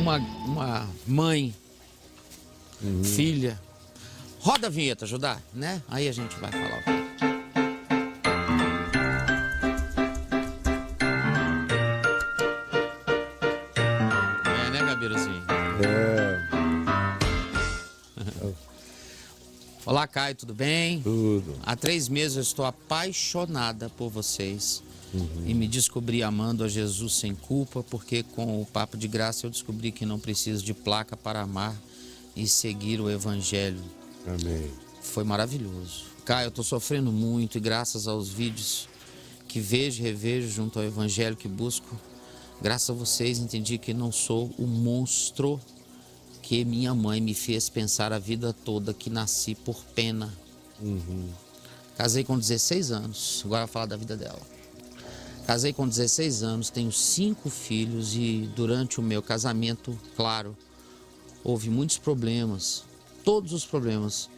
uma mãe, filha. Roda a vinheta, Judá, né? Aí a gente vai falar o quê? É, né, Gabiruzinho? Olá, Caio, tudo bem? Tudo. Há 3 meses eu estou apaixonada por vocês. E me descobri amando a Jesus sem culpa, porque com o Papo de Graça eu descobri que não preciso de placa para amar e seguir o Evangelho. Amém. Foi maravilhoso. Caio, eu estou sofrendo muito e graças aos vídeos que vejo e revejo junto ao Evangelho que busco, graças a vocês entendi que não sou o monstro que minha mãe me fez pensar a vida toda que nasci por pena. Casei com 16 anos, agora vou falar da vida dela. Casei com 16 anos, tenho 5 filhos e durante o meu casamento, claro, houve muitos problemas, todos os problemas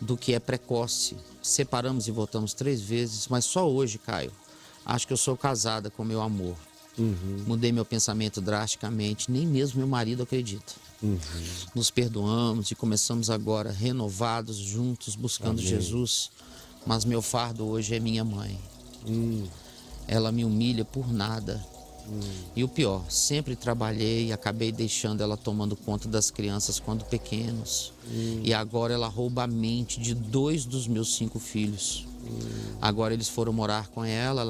do que é precoce. Separamos e voltamos 3 vezes, mas só hoje, Caio, acho que eu sou casada com meu amor. Mudei meu pensamento drasticamente, nem mesmo meu marido acredita. Nos perdoamos e começamos agora renovados, juntos, buscando Jesus. Mas meu fardo hoje é minha mãe. Ela me humilha por nada. E o pior, sempre trabalhei e acabei deixando ela tomando conta das crianças quando pequenos. E agora ela rouba a mente de 2 dos meus 5 filhos. Agora eles foram morar com ela,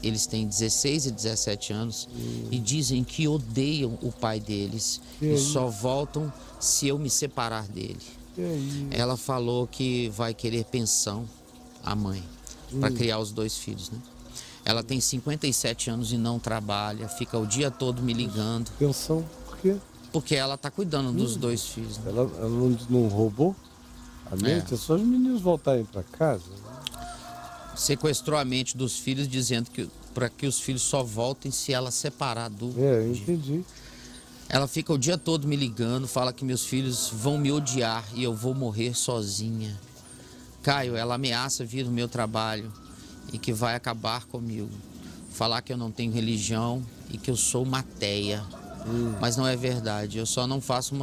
eles têm 16 e 17 anos e dizem que odeiam o pai deles e só voltam se eu me separar dele. Ela falou que vai querer pensão, a mãe, para criar os 2 filhos, né? Ela tem 57 anos e não trabalha, fica o dia todo me ligando. Pensão, por quê? Porque ela tá cuidando dos 2 filhos, né? Ela não roubou a mente? É só os meninos voltarem para casa. Sequestrou a mente dos filhos, dizendo que para que os filhos só voltem se ela separar do... Eu entendi. Ela fica o dia todo me ligando, fala que meus filhos vão me odiar e eu vou morrer sozinha. Caio, ela ameaça vir no meu trabalho e que vai acabar comigo. Falar que eu não tenho religião e que eu sou uma ateia. Mas não é verdade, eu só não faço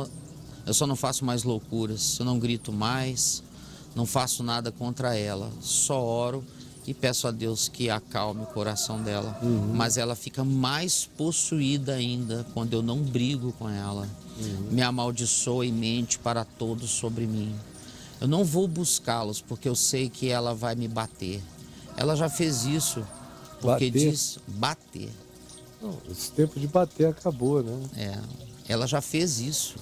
mais loucuras, eu não grito mais, não faço nada contra ela, só oro e peço a Deus que acalme o coração dela. Mas ela fica mais possuída ainda quando eu não brigo com ela. Me amaldiçoa e mente para todos sobre mim. Eu não vou buscá-los porque eu sei que ela vai me bater. Ela já fez isso porque diz bater. Não, esse tempo de bater acabou, né? Ela já fez isso.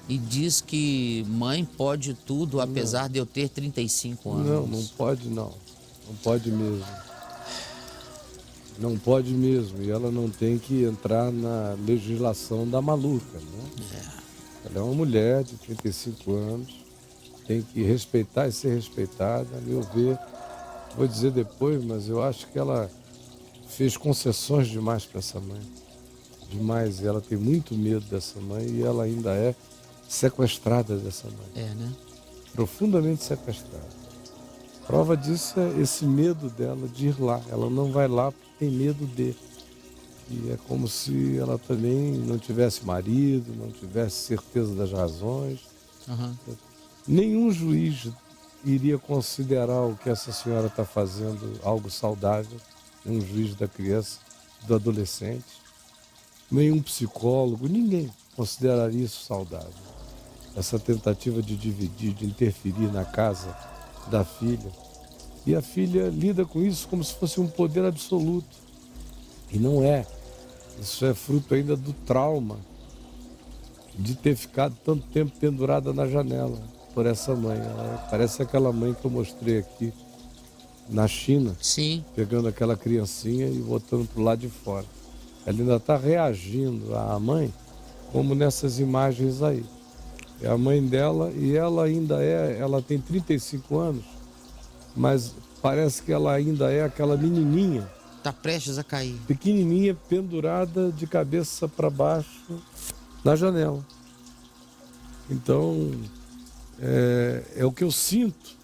E diz que mãe pode tudo, apesar de eu ter 35 anos. Não pode não. Não pode mesmo. Não pode mesmo. E ela não tem que entrar na legislação da maluca, né? Ela é uma mulher de 35 anos, tem que respeitar e ser respeitada. A meu ver, vou dizer depois, mas eu acho que ela fez concessões demais para essa mãe. Demais. E ela tem muito medo dessa mãe e ela ainda é sequestrada dessa mãe. Né? Profundamente sequestrada. Prova disso é esse medo dela de ir lá. Ela não vai lá porque tem medo de. E é como se ela também não tivesse marido, não tivesse certeza das razões. Nenhum juiz iria considerar o que essa senhora está fazendo algo saudável. Um juiz da criança, do adolescente. Nenhum psicólogo, ninguém consideraria isso saudável. Essa tentativa de dividir, de interferir na casa da filha. E a filha lida com isso como se fosse um poder absoluto. E não é. Isso é fruto ainda do trauma de ter ficado tanto tempo pendurada na janela por essa mãe. Ela parece aquela mãe que eu mostrei aqui na China. Sim. Pegando aquela criancinha e botando para o lado de fora. Ela ainda está reagindo à mãe como nessas imagens aí. É a mãe dela e ela ainda ela tem 35 anos, mas parece que ela ainda é aquela menininha. Está prestes a cair. Pequenininha, pendurada de cabeça para baixo na janela. Então, é o que eu sinto,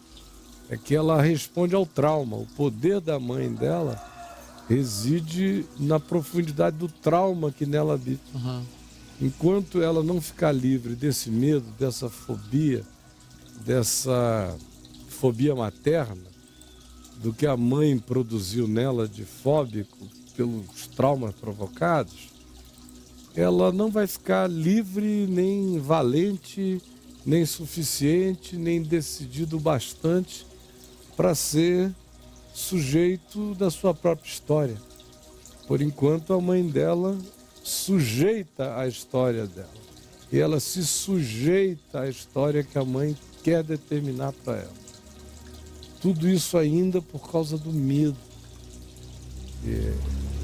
é que ela responde ao trauma. O poder da mãe dela reside na profundidade do trauma que nela habita. Enquanto ela não ficar livre desse medo, dessa fobia materna, do que a mãe produziu nela de fóbico pelos traumas provocados, ela não vai ficar livre, nem valente, nem suficiente, nem decidido bastante para ser sujeito da sua própria história. Por enquanto, a mãe dela sujeita a história dela. E ela se sujeita à história que a mãe quer determinar para ela. Tudo isso ainda por causa do medo.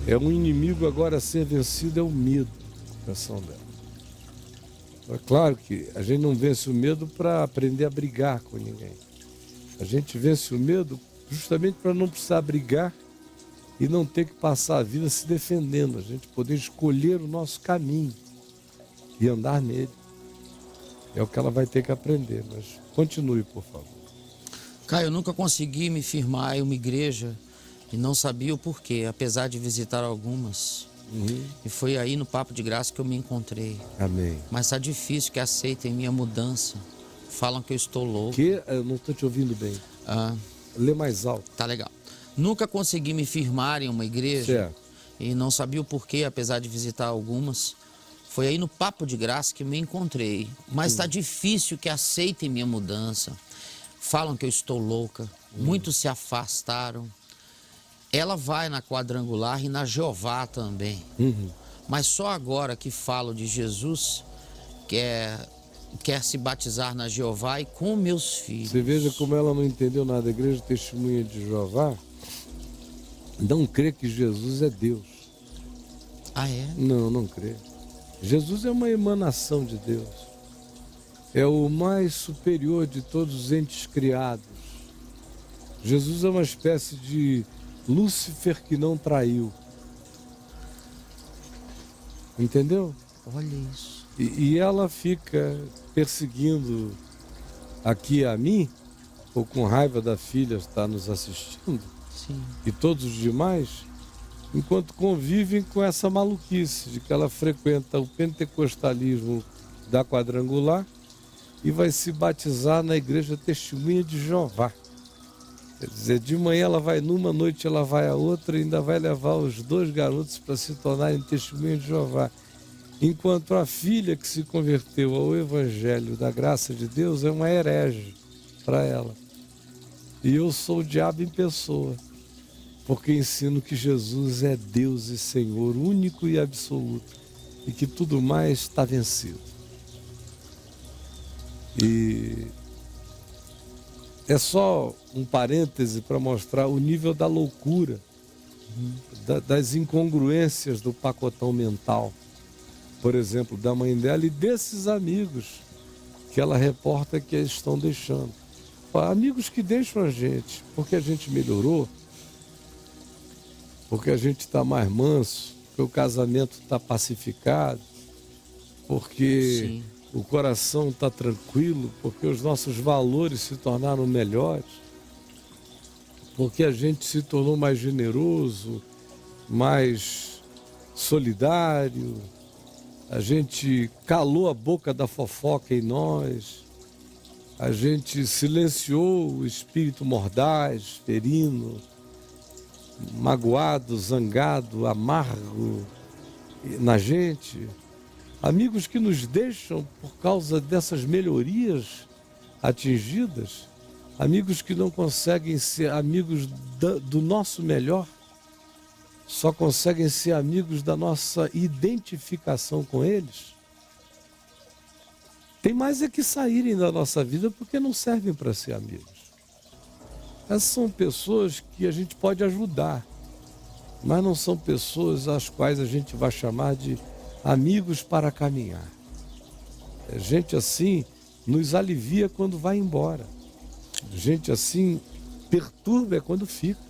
É um inimigo agora a ser vencido, é o medo, a coração dela. É claro que a gente não vence o medo para aprender a brigar com ninguém. A gente vence o medo justamente para não precisar brigar e não ter que passar a vida se defendendo. A gente poder escolher o nosso caminho e andar nele. É o que ela vai ter que aprender, mas continue, por favor. Caio, eu nunca consegui me firmar em uma igreja e não sabia o porquê, apesar de visitar algumas. E foi aí no Papo de Graça que eu me encontrei. Amém. Mas está difícil que aceitem minha mudança. Falam que eu estou louco. Que? Eu não estou te ouvindo bem. Lê mais alto. Tá legal. Nunca consegui me firmar em uma igreja. Certo. E não sabia o porquê, apesar de visitar algumas. Foi aí no Papo de Graça que me encontrei. Mas está difícil que aceitem minha mudança. Falam que eu estou louca. Muitos se afastaram. Ela vai na Quadrangular e na Jeová também. Mas só agora que falo de Jesus, quer se batizar na Jeová e com meus filhos. Você veja como ela não entendeu nada. A Igreja Testemunha de Jeová não crê que Jesus é Deus. Ah, é? Não crê. Jesus é uma emanação de Deus. É o mais superior de todos os entes criados. Jesus é uma espécie de Lúcifer que não traiu. Entendeu? Olha isso. E ela fica perseguindo aqui a mim, ou com raiva da filha estar nos assistindo, Sim. e todos os demais, enquanto convivem com essa maluquice de que ela frequenta o pentecostalismo da Quadrangular e vai se batizar na Igreja Testemunha de Jeová. Quer dizer, de manhã ela vai numa, à noite ela vai a outra e ainda vai levar os dois garotos para se tornarem Testemunha de Jeová. Enquanto a filha que se converteu ao Evangelho da graça de Deus é uma herege para ela. E eu sou o diabo em pessoa, porque ensino que Jesus é Deus e Senhor, único e absoluto, e que tudo mais está vencido. E é só um parêntese para mostrar o nível da loucura, das incongruências do pacotão mental, por exemplo, da mãe dela e desses amigos que ela reporta que estão deixando. Amigos que deixam a gente porque a gente melhorou, porque a gente está mais manso, porque o casamento está pacificado, porque Sim. o coração está tranquilo, porque os nossos valores se tornaram melhores, porque a gente se tornou mais generoso, mais solidário, a gente calou a boca da fofoca em nós, a gente silenciou o espírito mordaz, ferino, magoado, zangado, amargo na gente. Amigos que nos deixam por causa dessas melhorias atingidas, amigos que não conseguem ser amigos do nosso melhor, só conseguem ser amigos da nossa identificação com eles. Tem mais é que saírem da nossa vida porque não servem para ser amigos. Essas são pessoas que a gente pode ajudar, mas não são pessoas às quais a gente vai chamar de amigos para caminhar. Gente assim nos alivia quando vai embora. Gente assim perturba quando fica.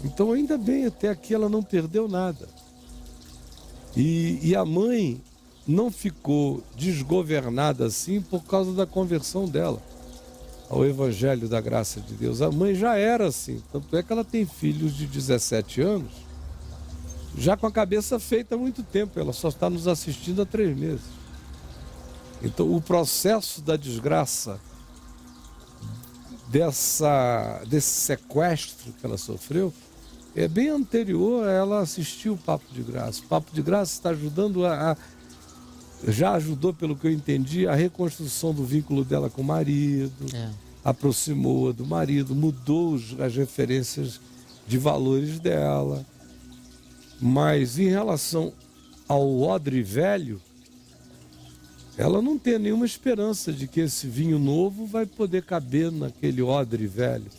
Então ainda bem, até aqui ela não perdeu nada. E a mãe não ficou desgovernada assim por causa da conversão dela ao Evangelho da graça de Deus. A mãe já era assim, tanto é que ela tem filhos de 17 anos já com a cabeça feita há muito tempo, ela só está nos assistindo há 3 meses. Então, o processo da desgraça, desse sequestro que ela sofreu, é bem anterior a ela assistir o Papo de Graça. O Papo de Graça está ajudando já ajudou, pelo que eu entendi, a reconstrução do vínculo dela com o marido, aproximou-a do marido, mudou as referências de valores dela. Mas em relação ao odre velho, ela não tem nenhuma esperança de que esse vinho novo vai poder caber naquele odre velho.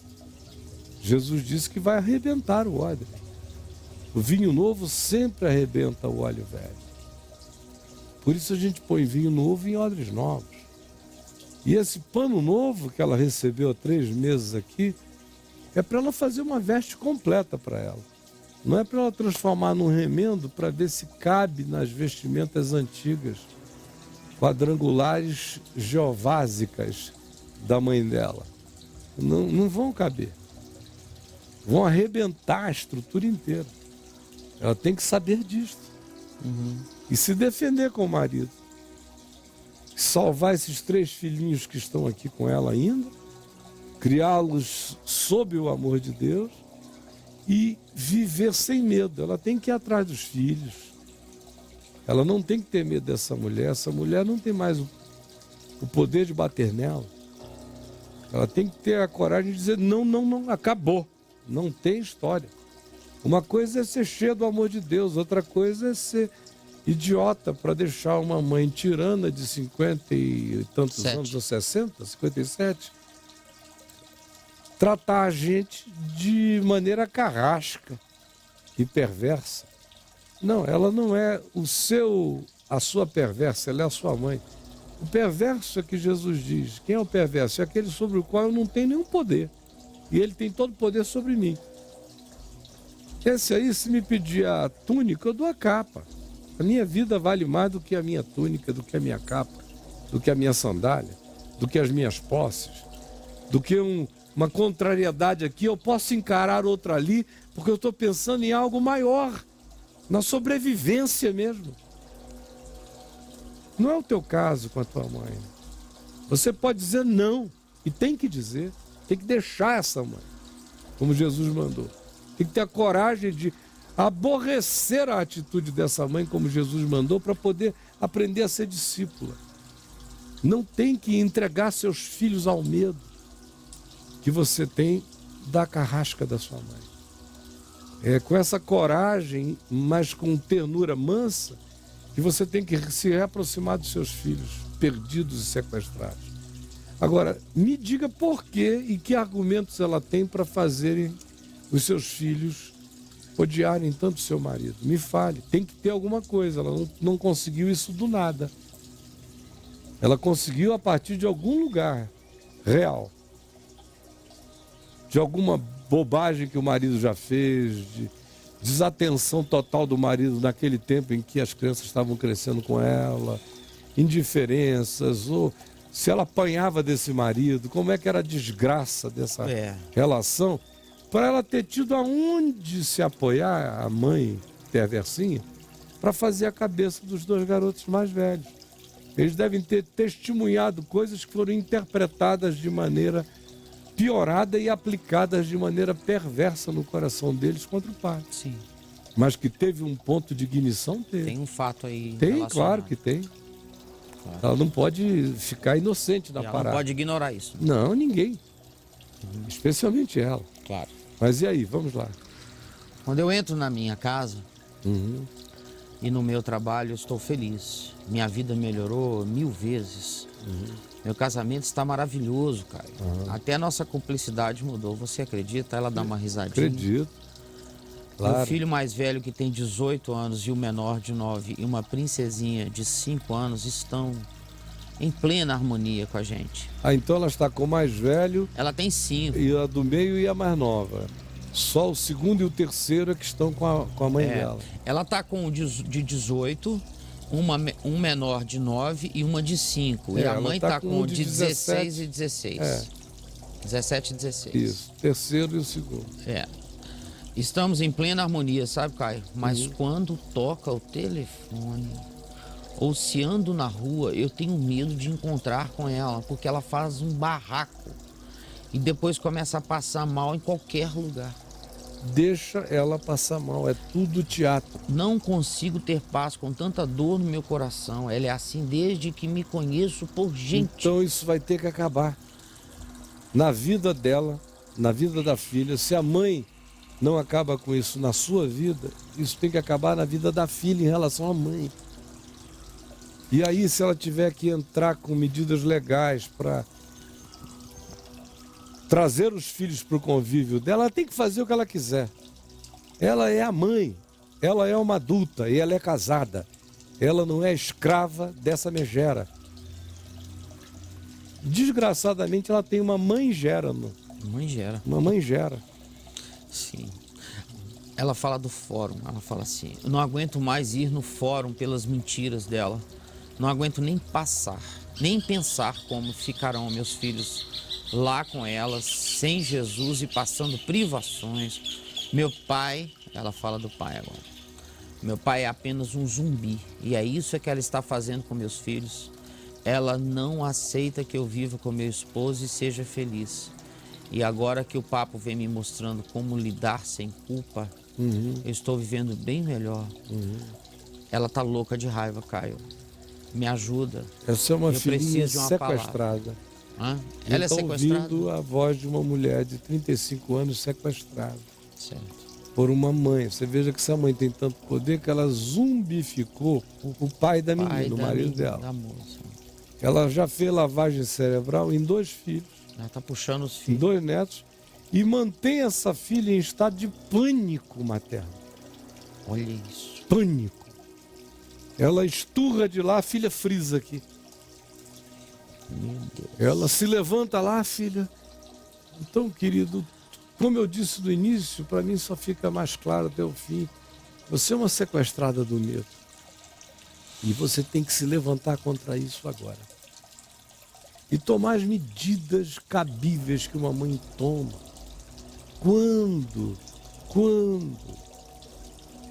Jesus disse que vai arrebentar o odre. O vinho novo sempre arrebenta o óleo velho. Por isso a gente põe vinho novo em odres novos. E esse pano novo que ela recebeu há 3 meses aqui, é para ela fazer uma veste completa para ela. Não é para ela transformar num remendo para ver se cabe nas vestimentas antigas, quadrangulares geovásicas da mãe dela. Não vão caber. Vão arrebentar a estrutura inteira. Ela tem que saber disso. E se defender com o marido. Salvar esses 3 filhinhos que estão aqui com ela ainda. Criá-los sob o amor de Deus. E viver sem medo. Ela tem que ir atrás dos filhos. Ela não tem que ter medo dessa mulher. Essa mulher não tem mais o poder de bater nela. Ela tem que ter a coragem de dizer não, acabou. Não tem história. Uma coisa é ser cheio do amor de Deus, outra coisa é ser idiota para deixar uma mãe tirana de 50 e tantos anos, ou 60, 57, tratar a gente de maneira carrasca e perversa. Não, ela não é a sua perversa, ela é a sua mãe. O perverso é que Jesus diz. Quem é o perverso? É aquele sobre o qual eu não tenho nenhum poder. E ele tem todo o poder sobre mim. Esse aí, se me pedir a túnica, eu dou a capa. A minha vida vale mais do que a minha túnica, do que a minha capa, do que a minha sandália, do que as minhas posses, do que uma contrariedade aqui. Eu posso encarar outra ali, porque eu estou pensando em algo maior, na sobrevivência mesmo. Não é o teu caso com a tua mãe. Você pode dizer não, e tem que dizer, tem que deixar essa mãe, como Jesus mandou. Tem que ter a coragem de aborrecer a atitude dessa mãe, como Jesus mandou, para poder aprender a ser discípula. Não tem que entregar seus filhos ao medo que você tem da carrasca da sua mãe. É com essa coragem, mas com ternura mansa, que você tem que se reaproximar dos seus filhos perdidos e sequestrados. Agora, me diga por quê e que argumentos ela tem para fazerem os seus filhos odiarem tanto seu marido. Me fale, tem que ter alguma coisa. Ela não conseguiu isso do nada. Ela conseguiu a partir de algum lugar real. De alguma bobagem que o marido já fez, de desatenção total do marido naquele tempo em que as crianças estavam crescendo com ela, indiferenças, ou se ela apanhava desse marido, como é que era a desgraça dessa relação, para ela ter tido aonde se apoiar, a mãe perversinha, para fazer a cabeça dos 2 garotos mais velhos. Eles devem ter testemunhado coisas que foram interpretadas de maneira piorada e aplicadas de maneira perversa no coração deles contra o pai. Sim. Mas que teve um ponto de ignição, teve. Tem um fato aí. Tem, claro que tem. Claro. Ela não pode ficar inocente na parada. Ela não pode ignorar isso. Não, ninguém. Especialmente ela. Claro. Mas e aí, vamos lá. Quando eu entro na minha casa e no meu trabalho, eu estou feliz. Minha vida melhorou 1000 vezes. Meu casamento está maravilhoso, cara. Até a nossa cumplicidade mudou. Você acredita? Ela dá uma risadinha. Acredito. Claro. O filho mais velho, que tem 18 anos, e o menor de 9, e uma princesinha de 5 anos estão em plena harmonia com a gente. Ah, então ela está com o mais velho. Ela tem 5. E a do meio e a mais nova. Só o segundo e o terceiro é que estão com a mãe dela. Ela está com de 18, um menor de 9 e uma de 5. E a mãe está com de 16 e 16. 17 e 16. Isso, terceiro e o segundo. Estamos em plena harmonia, sabe, Caio? Mas quando toca o telefone, ou se ando na rua, eu tenho medo de encontrar com ela, porque ela faz um barraco e depois começa a passar mal em qualquer lugar. Deixa ela passar mal, é tudo teatro. Não consigo ter paz com tanta dor no meu coração. Ela é assim desde que me conheço por gente. Então isso vai ter que acabar. Na vida dela, na vida da filha, se a mãe não acaba com isso na sua vida, isso tem que acabar na vida da filha em relação à mãe. E aí, se ela tiver que entrar com medidas legais para trazer os filhos para o convívio dela, ela tem que fazer o que ela quiser. Ela é a mãe, ela é uma adulta e ela é casada. Ela não é escrava dessa megera. Desgraçadamente, ela tem uma mãe-gera. Mãe-gera. Uma mãe-gera. Sim. Ela fala do fórum, ela fala assim: eu não aguento mais ir no fórum pelas mentiras dela. Não aguento nem passar, nem pensar como ficarão meus filhos lá com elas, sem Jesus e passando privações. Meu pai, ela fala do pai agora. Meu pai é apenas um zumbi e é isso que ela está fazendo com meus filhos. Ela não aceita que eu viva com meu esposo e seja feliz. E agora que o papo vem me mostrando como lidar sem culpa, eu estou vivendo bem melhor. Ela tá louca de raiva, Caio. Me ajuda. Essa é uma Eu filhinha preciso de uma sequestrada. Hã? Ela é sequestrada? ouvindo a voz de uma mulher de 35 anos sequestrada Certo. por uma mãe. Você veja que essa mãe tem tanto poder que ela zumbificou o pai da menina, o marido dela. Da moça. Ela já fez lavagem cerebral em 2 filhos, Ela tá puxando os em filhos. 2 netos, e mantém essa filha em estado de pânico materno. Olha isso. Pânico. Ela esturra de lá, a filha frisa aqui. Meu Deus. Ela se levanta lá, filha. Então, querido, como eu disse no início, para mim só fica mais claro até o fim. Você é uma sequestrada do medo. E você tem que se levantar contra isso agora. E tomar as medidas cabíveis que uma mãe toma. Quando?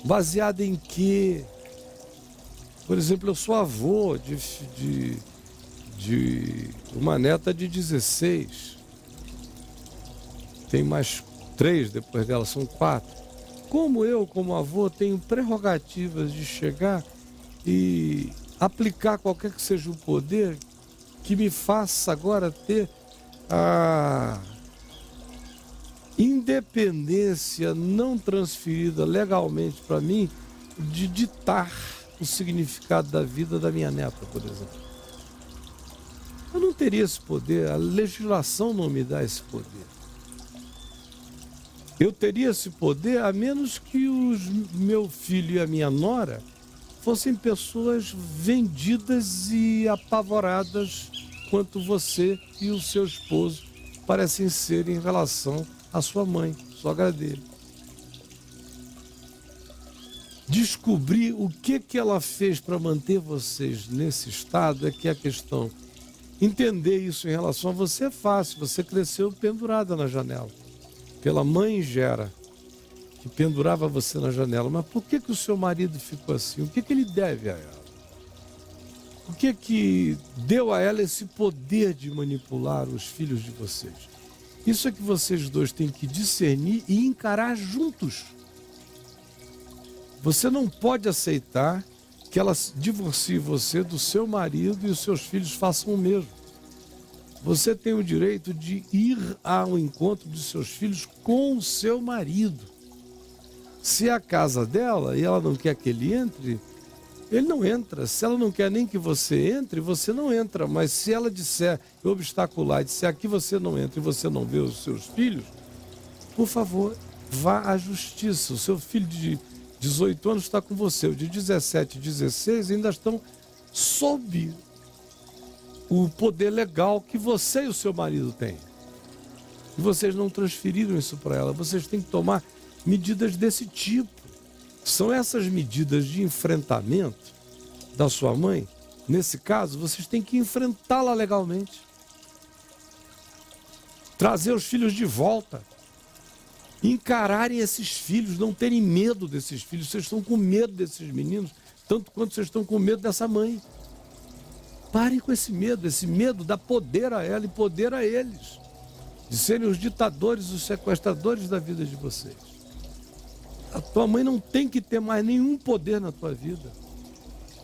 Baseada em quê? Por exemplo, eu sou avô de uma neta de 16. Tem mais 3 depois dela, são 4. Como eu, como avô, tenho prerrogativas de chegar e aplicar qualquer que seja o poder que me faça agora ter a independência não transferida legalmente para mim de ditar o significado da vida da minha neta, por exemplo. Eu não teria esse poder, a legislação não me dá esse poder. Eu teria esse poder a menos que meu filho e a minha nora fossem pessoas vendidas e apavoradas quanto você e o seu esposo parecem ser em relação à sua mãe, sogra dele. Descobrir o que ela fez para manter vocês nesse estado é que é a questão. Entender isso em relação a você é fácil. Você cresceu pendurada na janela pela mãe Gera, que pendurava você na janela. Mas por que o seu marido ficou assim? O que ele deve a ela? O que deu a ela esse poder de manipular os filhos de vocês? Isso é que vocês dois têm que discernir e encarar juntos. Você não pode aceitar que ela divorcie você do seu marido e os seus filhos façam o mesmo. Você tem o direito de ir ao encontro de seus filhos com o seu marido. Se é a casa dela e ela não quer que ele entre, ele não entra. Se ela não quer nem que você entre, você não entra. Mas se ela disser, obstacular, e disser aqui você não entra e você não vê os seus filhos, por favor, vá à justiça. O seu filho de 18 anos está com você, o de 17 e 16 ainda estão sob o poder legal que você e o seu marido têm. E vocês não transferiram isso para ela. Vocês têm que tomar medidas desse tipo. São essas medidas de enfrentamento da sua mãe. Nesse caso, vocês têm que enfrentá-la legalmente. Trazer os filhos de volta. encararem esses filhos, não terem medo desses filhos. Vocês estão com medo desses meninos, tanto quanto vocês estão com medo dessa mãe. Parem com esse medo dá poder a ela e poder a eles, de serem os ditadores, os sequestradores da vida de vocês. A tua mãe não tem que ter mais nenhum poder na tua vida.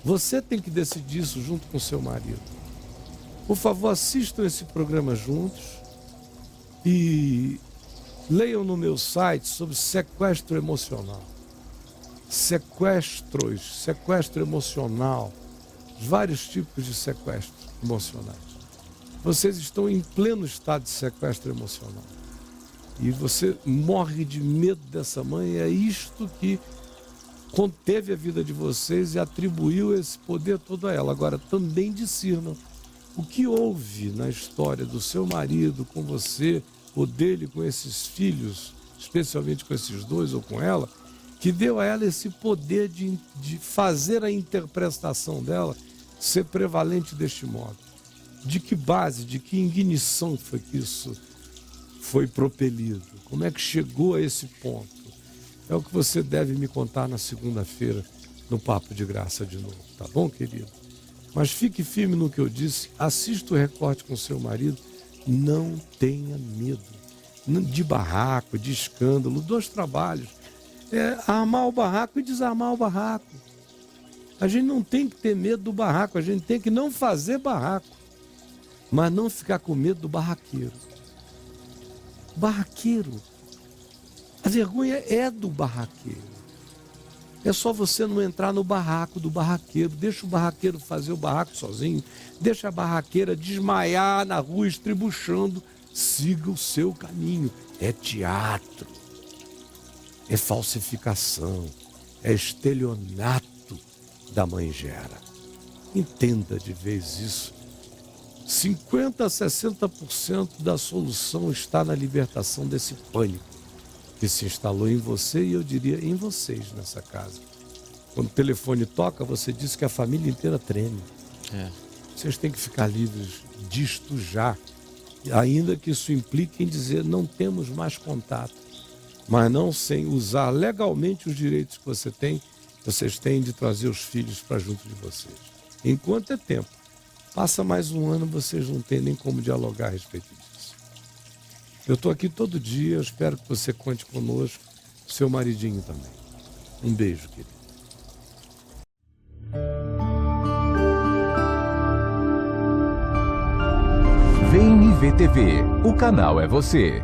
Você tem que decidir isso junto com seu marido. Por favor, assistam esse programa juntos e leiam no meu site sobre sequestro emocional. Sequestro emocional, vários tipos de sequestro emocionais. Vocês estão em pleno estado de sequestro emocional. E você morre de medo dessa mãe. É isto que conteve a vida de vocês e atribuiu esse poder todo a ela. Agora, também discernam o que houve na história do seu marido com você, ou dele com esses filhos, especialmente com esses dois ou com ela, que deu a ela esse poder de fazer a interpretação dela ser prevalente deste modo. De que base, de que ignição foi que isso foi propelido? Como é que chegou a esse ponto? É o que você deve me contar na segunda-feira, no Papo de Graça de novo, tá bom, querido? Mas fique firme no que eu disse, assista o recorte com seu marido, não tenha medo de barraco, de escândalo, dos trabalhos. Armar o barraco e desarmar o barraco. A gente não tem que ter medo do barraco, a gente tem que não fazer barraco, mas não ficar com medo do barraqueiro. Barraqueiro. A vergonha é do barraqueiro. É só você não entrar no barraco do barraqueiro. Deixa o barraqueiro fazer o barraco sozinho. Deixa a barraqueira desmaiar na rua estribuchando. Siga o seu caminho. É teatro. É falsificação. É estelionato da mãe Gera. Entenda de vez isso. 50% a 60% da solução está na libertação desse pânico que se instalou em você e eu diria em vocês nessa casa. Quando o telefone toca, você diz que a família inteira treme. Vocês têm que ficar livres disto já, ainda que isso implique em dizer não temos mais contato, mas não sem usar legalmente os direitos que vocês têm de trazer os filhos para junto de vocês. Enquanto é tempo. Passa mais um ano, vocês não têm nem como dialogar a respeito disso. Eu estou aqui todo dia, eu espero que você conte conosco, seu maridinho também. Um beijo, querido. VNV TV, o canal é você.